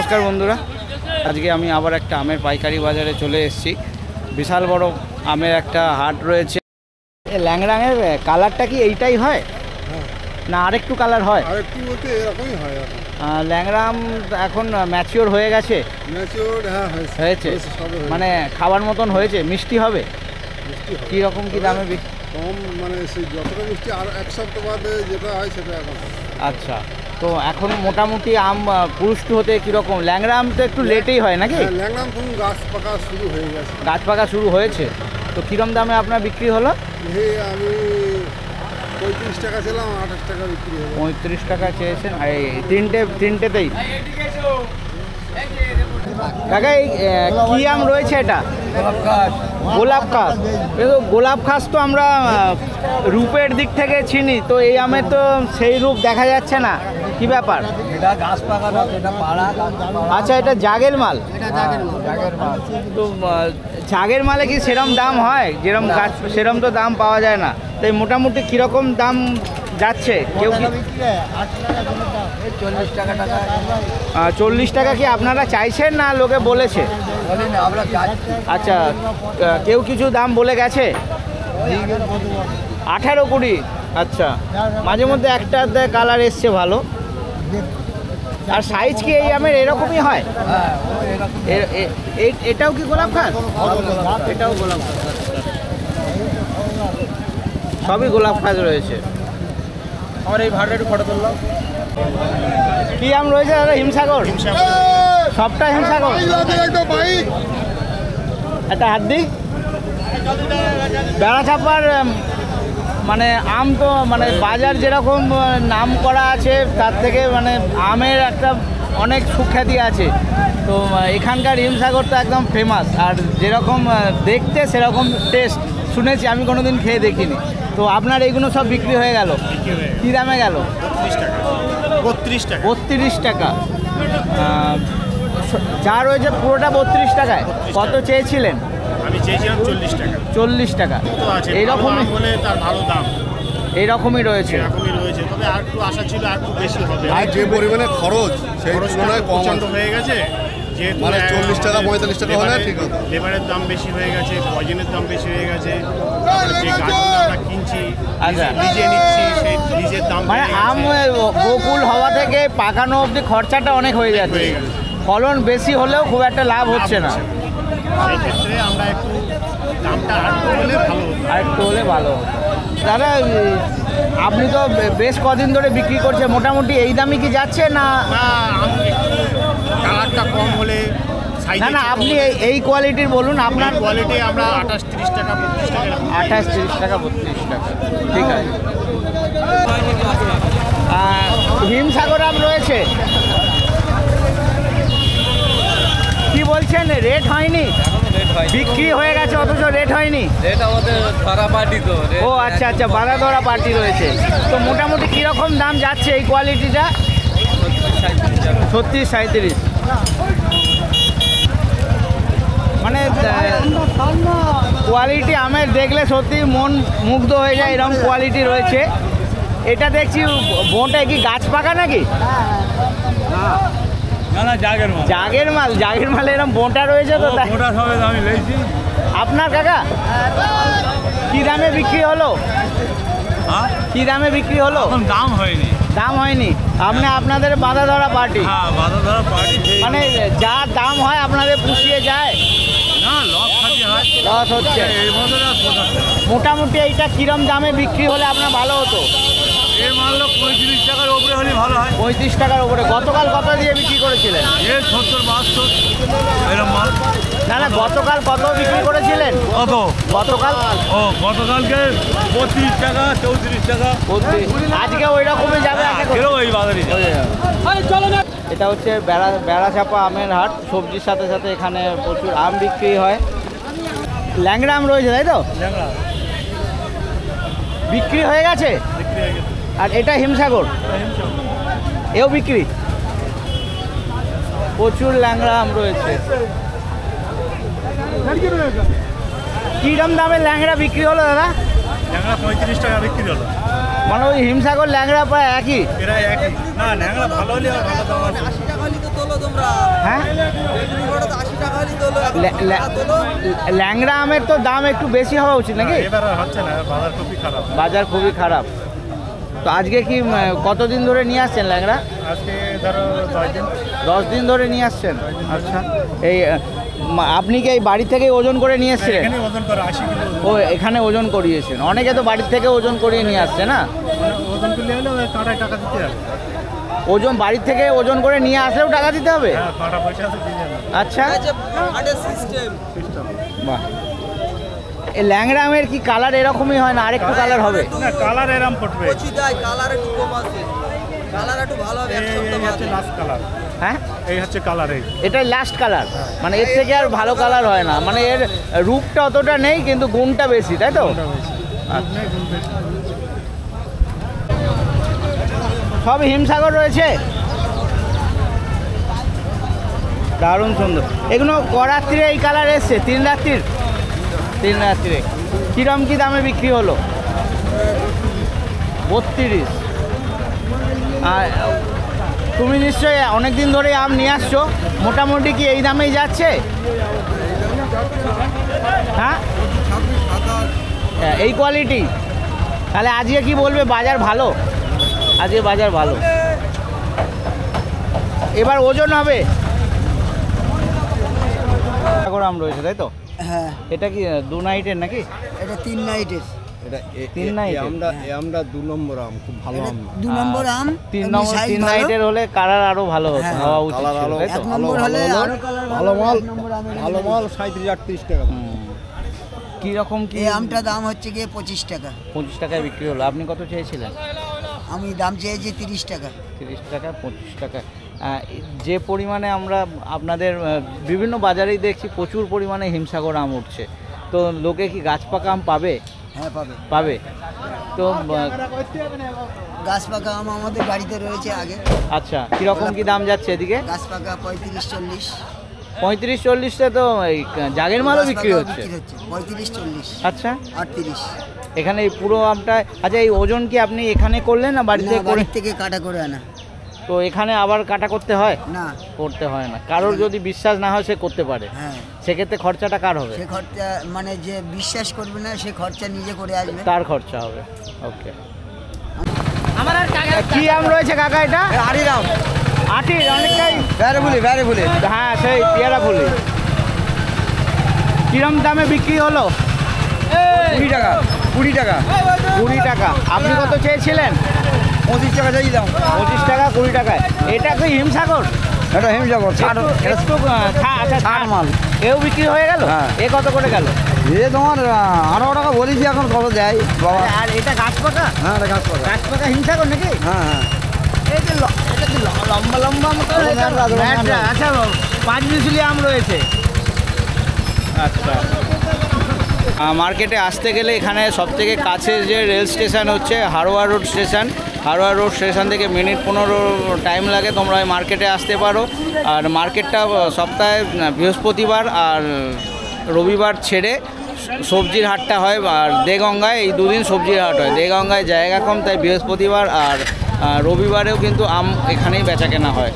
নমস্কার বন্ধুরা, আজকে আমি আবার একটা আমের পাইকারি বাজারে চলে এসেছি। বিশাল বড় আমের একটা হাট রয়েছে। ল্যাংড়াঙের কালারটা কি এইটাই হয় না আরেকটু কালার হয়? আরেকটু বলতে এরকমই হয় এখন। ল্যাংড়া আম এখন ম্যাচিওর হয়ে গেছে? ম্যাচিওর হ্যাঁ হয়েছে, মানে খাবার মতন হয়েছে। মিষ্টি হবে? কীরকম কী দামে? কম মানে সেই যতটা মিষ্টি আর এক সপ্তাহ বাদে যেটা হয় সেটা এখন। আচ্ছা, তো এখন মোটামুটি আম পুরুষ্ট হতে কীরকম? ল্যাংড়া আম তো একটু লেটেই হয় নাকি? ল্যাংড়া আম এখন গাছ পাকা শুরু হয়ে গেছে। গাছ পাকা শুরু হয়েছে, তো কীরকম দামে আপনার বিক্রি হলো? আমি 35 টাকা ছিলাম, 28 টাকা বিক্রি হলো। 35 টাকা চেয়েছেন। আর এই তিনটেতেই কাকা এই কী আম রয়েছে? এটা গোলাপ খাস। কিন্তু গোলাপ খাস তো আমরা রূপের দিক থেকে চিনি, তো এই আমের তো সেই রূপ দেখা যাচ্ছে না, কি ব্যাপার? এটা গাছ পাকা না, এটা পাড়া। আচ্ছা, এটা জাগের মাল। তো জাগের মালে কি সেরম দাম হয়? যেরকম গাছ সেরম তো দাম পাওয়া যায় না। তাই মোটামুটি কীরকম দাম যাচ্ছে? কেউ কি 40 টাকা 40 টাকা কি আপনারা চাইছেন না লোকে বলেছে? আমরা চাচ্ছি। আচ্ছা, কেউ কিছু দাম বলে গেছে? 18-20। আচ্ছা, মাঝে মধ্যে একটা কালার এসছে ভালো। আর সাইজ কি এই আমের এরকমই হয়? এটাও কি গোলাপ খাস? এটাও গোলাপ খাস। সবই গোলাপ খাস রয়েছে। আমার এই ভাড়াটা একটু ফটো তুললাম। কি আম রয়েছে দাদা? হিমসাগর? সবটা হিমসাগর। একটা হাত দিই। বেড়া চাপার মানে আম তো মানে বাজার যেরকম নাম করা আছে তার থেকে মানে আমের একটা অনেক সুখ্যাতি আছে। তো এখানকার হিমসাগর তো একদম ফেমাস, আর যেরকম দেখতে সেরকম টেস্ট শুনেছি, আমি কোনোদিন খেয়ে দেখিনি। তো আপনার এইগুলো সব বিক্রি হয়ে গেল? কী দামে গেল? 32 টাকা। যা রয়েছে পুরোটা 32 টাকায়। কত চেয়েছিলেন? আমি চেয়েছিলাম 40 টাকা। এইরকমই বলে তার ভালো দাম এইরকমই রয়েছে। এরকমই রয়েছে, তবে আর একটু আশা ছিল আর একটু বেশি হবে। আর যে পরিমাণে খরচ সেই তুলনায় কম প্রচণ্ড হয়ে গেছে। যেহেতু মানে 40 টাকা 45 টাকা হলে ঠিক হতো। লেবারের দাম বেশি হয়ে গেছে, পয়জনের দাম বেশি হয়ে গেছে। তারপরে যে গাছগুলো আমরা কিনছি, আচ্ছা, নিজে নিচ্ছি, সেই নিজের দাম মানে আম বকুল হওয়া থেকে পাকানো অবধি খরচাটা অনেক হয়ে যাচ্ছে। ফলন বেশি হলেও খুব একটা লাভ হচ্ছে না। সেই ক্ষেত্রে আমরা একটু দামটা আরেকটু হলে ভালো হতো। আরেকটু হলে ভালো হতো। দাদা, আপনি তো বেশ কদিন ধরে বিক্রি করছেন, মোটামুটি এই দামই কি যাচ্ছে না? কালারটা কম হলে না না, আপনি এই কোয়ালিটির বলুন। আপনার কোয়ালিটি আমরা 28-30 টাকা 32 টাকা 28-30 টাকা 32 টাকা, ঠিক আছে। হিমসাগর আম রয়েছে, কি বলছেন? রেট হয়নি? বিক্রি হয়ে গেছে অথচ রেট হয়নি? ও আচ্ছা আচ্ছা, বাঁধা ধরা পার্টি রয়েছে। তো মোটামুটি কীরকম দাম যাচ্ছে এই কোয়ালিটিটা? 36-37। মানে কোয়ালিটি আমের দেখলে সত্যি মন মুগ্ধ হয়ে যায়, এরকম কোয়ালিটি রয়েছে। এটা দেখছি বোঁটা কি গাছ পাকা নাকি? জাগের মাল এরকম বোঁটা রয়েছে তো? আপনার কাকা কি দামে বিক্রি হলো? কি দামে বিক্রি হলো? দাম হয়নি। দাম হয়নি? আপনাদের বাঁধা ধরা পার্টি, মানে যা দাম হয় আপনাদের পুষিয়ে যায়? লস হচ্ছে। মোটামুটি এইটা কিরম দামে বিক্রি হলে আপনার ভালো হতো? 35 টাকার উপরে হলে ভালো হয়। 35 টাকার উপরে। গতকাল কত দিয়ে বিক্রি করেছিলেন? 70-72 এরকম মাল। না না, গতকাল কত বিক্রি করেছিলেন? কত? গতকাল গতকালকে 32 টাকা 34 টাকা। আজকে ওই রকমই যাবে? ওই বাজারে এটা হচ্ছে বেড়া চাপা আমের হাট। সবজির সাথে সাথে এখানে প্রচুর আম বিক্রি হয়। ল্যাংড়া আম রয়েছে, তাই তো? বিক্রি হয়ে গেছে। আর এটা হিমসাগর, এও বিক্রি। প্রচুর ল্যাংড়া আম রয়েছে। কিরম দামে ল্যাংড়া বিক্রি হলো দাদা? ল্যাংড়া 35 টাকা বিক্রি হলো। মানে ওই হিমসাগর ল্যাংড়া প্রায় একই? এরা একই না, ল্যাংড়া ভালো হলে ভালো দাম আছে। হ্যাঁ ল্যাংড়া আমের তো দাম একটু বেশি হওয়া উচিত নাকি? এবার হচ্ছে না, বাজার খুবই খারাপ। বাজার খুবই খারাপ। তো আজকে কি কতদিন ধরে নিয়ে আসছেন ল্যাংড়া? আজকে ধরো 10 দিন। 10 দিন ধরে নিয়ে আসছেন। আচ্ছা, এই আপনি কি এই বাড়ি থেকে ওজন করে নিয়ে এসেছিলেন? এখানে ওজন করে 80 কিলো ও এখানে ওজন করিয়েছেন। অনেকে তো বাড়ির থেকে ওজন করিয়ে নিয়ে আসছে না? ওজন করলে হলে ওই কাঁটায় টাকা দিতে হবে। ওজন বাড়ির থেকে ওজন করে নিয়ে আসলেও টাকা দিতে হবে? হ্যাঁ, কাঁটা পয়সা আছে দিয়ে যাবে। আচ্ছা, বাহ। এই ল্যাংড়া আমের কি কালার এরকমই হয় না আরেকটু কালার হবে? না, কালার এরম ফুটবে। কালার একটু কম আছে, কালার একটু ভালো হবে। এই হচ্ছে লাস্ট কালার। হ্যাঁ, এই হচ্ছে কালার। এই এটাই লাস্ট কালার, মানে এর থেকে আর ভালো কালার হয় না। মানে এর রূপটা অতটা নেই কিন্তু গুণটা বেশি, তাই তো? আচ্ছা। সব হিমসাগর রয়েছে, দারুণ সুন্দর। এগুলো করাত্রিরে এই কালার এসছে? 3 রাত্রির? 3 রাত্রিরে কিরম কি দামে বিক্রি হলো? 32। আর তুমি নিশ্চয়ই অনেক দিন ধরে আম নিয়ে আসছো, মোটামুটি কি এই দামেই যাচ্ছে? হ্যাঁ, এই কোয়ালিটি। তাহলে আজকে কি বলবে, বাজার ভালো? আজকে বাজার ভালো। এবার ওজন হবে। আম রয়েছে তাই তো? হ্যাঁ, এটা কি 2 নাইটের নাকি? এটা 3 নাইটের। এটা 3 নাইটের? আমরা 2 নম্বর আম, খুব ভালো আম না। 2 নম্বর আম। 3 নাইটের হলে কালার আরো ভালো হতো, হ্যাঁ, হওয়া উচিত কালার ছিল, আরো তাই তো? 1 নম্বর হলে ভালো আরো কালার ভালো মাল, ভালো ভালো মাল 37-38 টাকা দাম। কি রকম কি? এই আমটা দাম হচ্ছে গিয়ে 25 টাকা। 25 টাকায় বিক্রি হলো। আপনি কত চেয়েছিলেন? আমি দাম চেয়েছি 30 টাকা। 30 টাকা, 25 টাকা। যে পরিমাণে আমরা আপনাদের বিভিন্ন বাজারেই দেখছি প্রচুর পরিমাণে হিমসাগর আম উঠছে, তো লোকে কি গাছ পাকা আম পাবে? হ্যাঁ, পাবে। পাবে তো গাছ পাকা আম আমাদের বাড়িতে রয়েছে আগে। আচ্ছা, কীরকম কি দাম যাচ্ছে এদিকে? গাছ পাকা 35-40। 35-40টা তো এই জাগের মালও বিক্রি হচ্ছে। 35-40। আচ্ছা, 38। এখানে এই পুরো আমটা। আচ্ছা, এই ওজন কি আপনি এখানে করলেন না বাড়িতে করে? বাড়ি থেকে কাটা করে আনা। তো এখানে আবার কাটা করতে হয়? না, করতে হয় না। কারোর যদি বিশ্বাস না হয় সে করতে পারে, হ্যাঁ। সেক্ষেত্রে খরচাটা কার হবে? সে খরচা মানে যে বিশ্বাস করবে না সে খরচা নিজে করে আসবে। তার খরচা হবে। ওকে। কি আম রয়েছে কাকা এটা? আড়ির আম। আটির অনেকটাই। ভ্যারে বলে। হ্যাঁ, সেই পেয়ারা ফুলি। কিরম দামে বিক্রি হলো? 20 টাকা। 20 টাকা। 20 টাকা। আপনি কত চেয়েছিলেন? 25 টাকা চাইলাম। 25 টাকা, 20 টাকায়। এটা কি হিমসাগর? এটা হিমসাগর। আচ্ছা, ছাড় মাল। এও বিক্রি হয়ে গেল? হ্যাঁ। এ কত করে গেল? এ তোমার 18 টাকা বলেছি, এখন কত দেয় বাবা? আর এটা গাছ পাকা? হ্যাঁ, এটা গাছ পাকা। গাছ পাকা হিমসাগর নাকি? হ্যাঁ, হ্যাঁ। এই যে এটা কি লম্বা লম্বা মতো? ম্যাটরা। আচ্ছা, 5 মিশলি আম রয়েছে। আচ্ছা, মার্কেটে আসতে গেলে এখানে সবথেকে কাছের যে রেল স্টেশন হচ্ছে Haroa road station. Haroa road station থেকে মিনিট 15 টাইম লাগে। তোমরা ওই মার্কেটে আসতে পারো। আর মার্কেটটা সপ্তাহে বৃহস্পতিবার আর রবিবার ছেড়ে সবজির হাটটা হয়। আর দেগঙ্গায় এই 2 দিন সবজির হাট হয়। দেগঙ্গায় জায়গা কম, তাই বৃহস্পতিবার আর রবিবারেও কিন্তু আম এখানেই বেচা কেনা হয়।